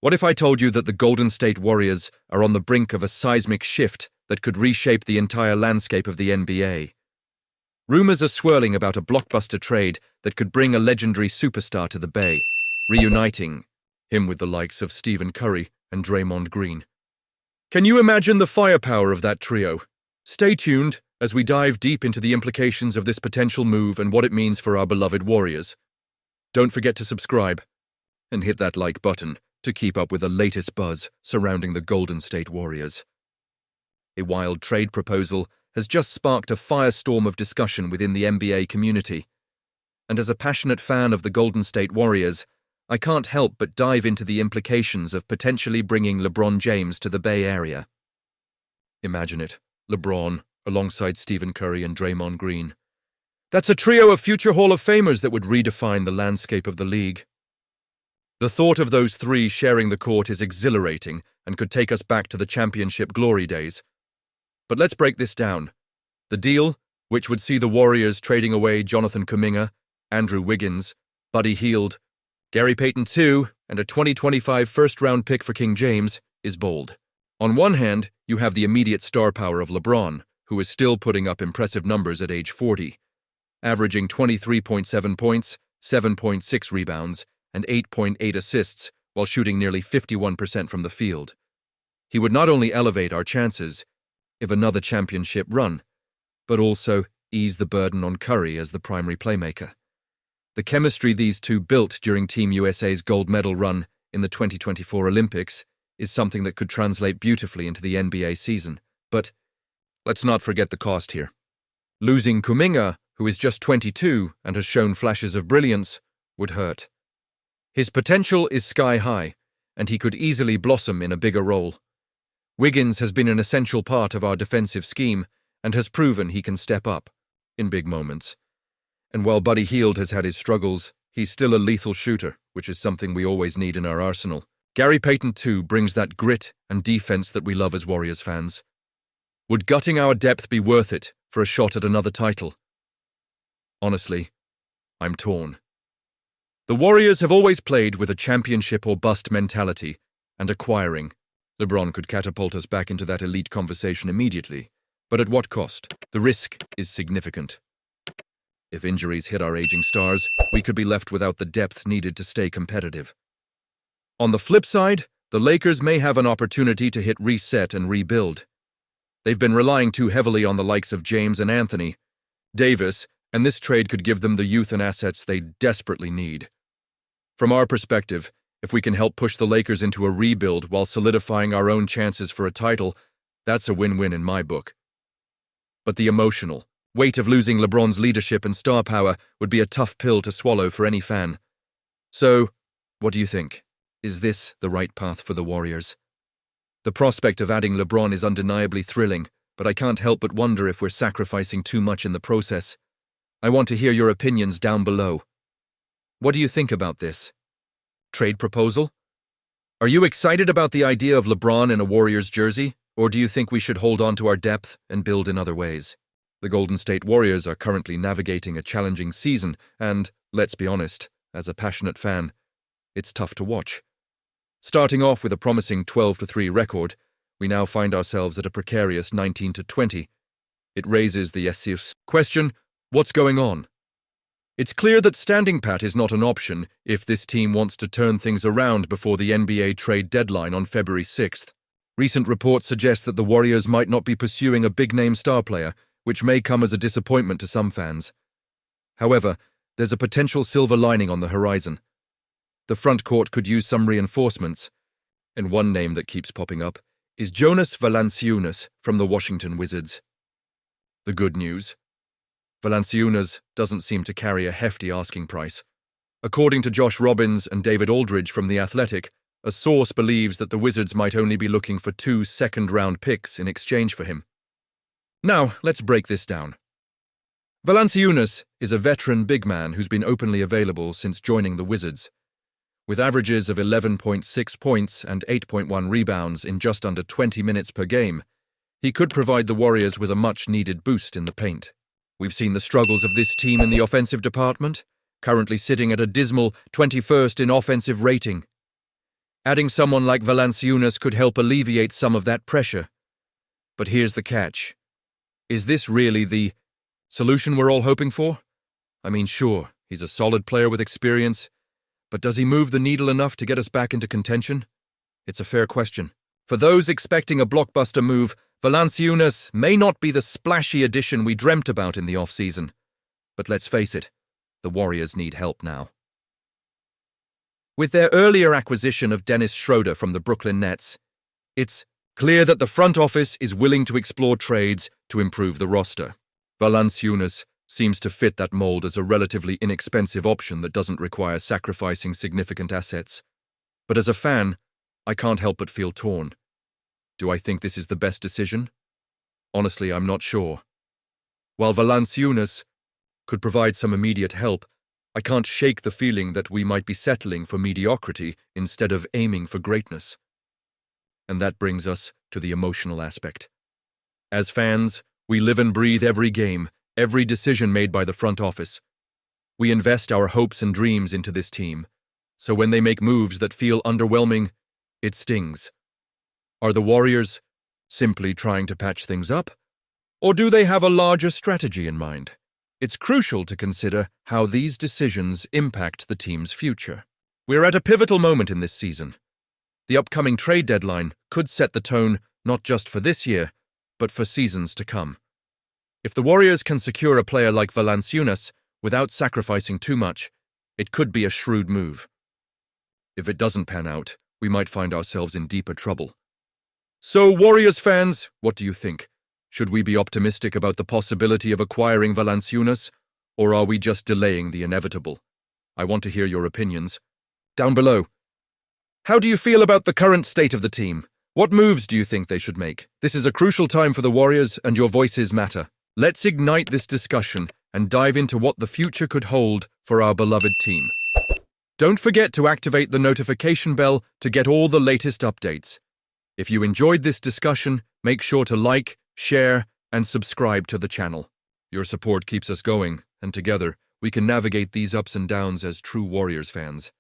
What if I told you that the Golden State Warriors are on the brink of a seismic shift that could reshape the entire landscape of the NBA? Rumors are swirling about a blockbuster trade that could bring a legendary superstar to the Bay, reuniting him with the likes of Stephen Curry and Draymond Green. Can you imagine the firepower of that trio? Stay tuned as we dive deep into the implications of this potential move and what it means for our beloved Warriors. Don't forget to subscribe and hit that like button to keep up with the latest buzz surrounding the Golden State Warriors. A wild trade proposal has just sparked a firestorm of discussion within the NBA community. And as a passionate fan of the Golden State Warriors, I can't help but dive into the implications of potentially bringing LeBron James to the Bay Area. Imagine it, LeBron alongside Stephen Curry and Draymond Green. That's a trio of future Hall of Famers that would redefine the landscape of the league. The thought of those three sharing the court is exhilarating and could take us back to the championship glory days. But let's break this down. The deal, which would see the Warriors trading away Jonathan Kuminga, Andrew Wiggins, Buddy Hield, Gary Payton II, and a 2025 first-round pick for King James, is bold. On one hand, you have the immediate star power of LeBron, who is still putting up impressive numbers at age 40, averaging 23.7 points, 7.6 rebounds, and 8.8 assists while shooting nearly 51% from the field. He would not only elevate our chances of another championship run, but also ease the burden on Curry as the primary playmaker. The chemistry these two built during Team USA's gold medal run in the 2024 Olympics is something that could translate beautifully into the NBA season. But let's not forget the cost here. Losing Kuminga, who is just 22 and has shown flashes of brilliance, would hurt. His potential is sky high, and he could easily blossom in a bigger role. Wiggins has been an essential part of our defensive scheme and has proven he can step up in big moments. And while Buddy Hield has had his struggles, he's still a lethal shooter, which is something we always need in our arsenal. Gary Payton II brings that grit and defense that we love as Warriors fans. Would gutting our depth be worth it for a shot at another title? Honestly, I'm torn. The Warriors have always played with a championship or bust mentality, and acquiring LeBron could catapult us back into that elite conversation immediately. But at what cost? The risk is significant. If injuries hit our aging stars, we could be left without the depth needed to stay competitive. On the flip side, the Lakers may have an opportunity to hit reset and rebuild. They've been relying too heavily on the likes of James and Anthony Davis, and this trade could give them the youth and assets they desperately need. From our perspective, if we can help push the Lakers into a rebuild while solidifying our own chances for a title, that's a win-win in my book. But the emotional weight of losing LeBron's leadership and star power would be a tough pill to swallow for any fan. So, what do you think? Is this the right path for the Warriors? The prospect of adding LeBron is undeniably thrilling, but I can't help but wonder if we're sacrificing too much in the process. I want to hear your opinions down below. What do you think about this trade proposal? Are you excited about the idea of LeBron in a Warriors jersey, or do you think we should hold on to our depth and build in other ways? The Golden State Warriors are currently navigating a challenging season, and, let's be honest, as a passionate fan, it's tough to watch. Starting off with a promising 12-3 record, we now find ourselves at a precarious 19-20. It raises the obvious question, what's going on? It's clear that standing pat is not an option if this team wants to turn things around before the NBA trade deadline on February 6th. Recent reports suggest that the Warriors might not be pursuing a big-name star player, which may come as a disappointment to some fans. However, there's a potential silver lining on the horizon. The front court could use some reinforcements, and one name that keeps popping up is Jonas Valanciunas from the Washington Wizards. The good news? Valanciunas doesn't seem to carry a hefty asking price. According to Josh Robbins and David Aldridge from The Athletic, a source believes that the Wizards might only be looking for 2 second-round picks in exchange for him. Now, let's break this down. Valanciunas is a veteran big man who's been openly available since joining the Wizards. With averages of 11.6 points and 8.1 rebounds in just under 20 minutes per game, he could provide the Warriors with a much-needed boost in the paint. We've seen the struggles of this team in the offensive department, currently sitting at a dismal 21st in offensive rating. Adding someone like Valanciunas could help alleviate some of that pressure. But here's the catch. Is this really the solution we're all hoping for? I mean, sure, he's a solid player with experience, but does he move the needle enough to get us back into contention? It's a fair question. For those expecting a blockbuster move, Valanciunas may not be the splashy addition we dreamt about in the offseason. But let's face it, the Warriors need help now. With their earlier acquisition of Dennis Schroeder from the Brooklyn Nets, it's clear that the front office is willing to explore trades to improve the roster. Valanciunas seems to fit that mold as a relatively inexpensive option that doesn't require sacrificing significant assets. But as a fan, I can't help but feel torn. Do I think this is the best decision? Honestly, I'm not sure. While Valanciunas could provide some immediate help, I can't shake the feeling that we might be settling for mediocrity instead of aiming for greatness. And that brings us to the emotional aspect. As fans, we live and breathe every game, every decision made by the front office. We invest our hopes and dreams into this team, so when they make moves that feel underwhelming, it stings. Are the Warriors simply trying to patch things up? Or do they have a larger strategy in mind? It's crucial to consider how these decisions impact the team's future. We're at a pivotal moment in this season. The upcoming trade deadline could set the tone not just for this year, but for seasons to come. If the Warriors can secure a player like Valanciunas without sacrificing too much, it could be a shrewd move. If it doesn't pan out, we might find ourselves in deeper trouble. So, Warriors fans, what do you think? Should we be optimistic about the possibility of acquiring Valanciunas, or are we just delaying the inevitable? I want to hear your opinions. Down below. How do you feel about the current state of the team? What moves do you think they should make? This is a crucial time for the Warriors, and your voices matter. Let's ignite this discussion and dive into what the future could hold for our beloved team. Don't forget to activate the notification bell to get all the latest updates. If you enjoyed this discussion, make sure to like, share, and subscribe to the channel. Your support keeps us going, and together, we can navigate these ups and downs as true Warriors fans.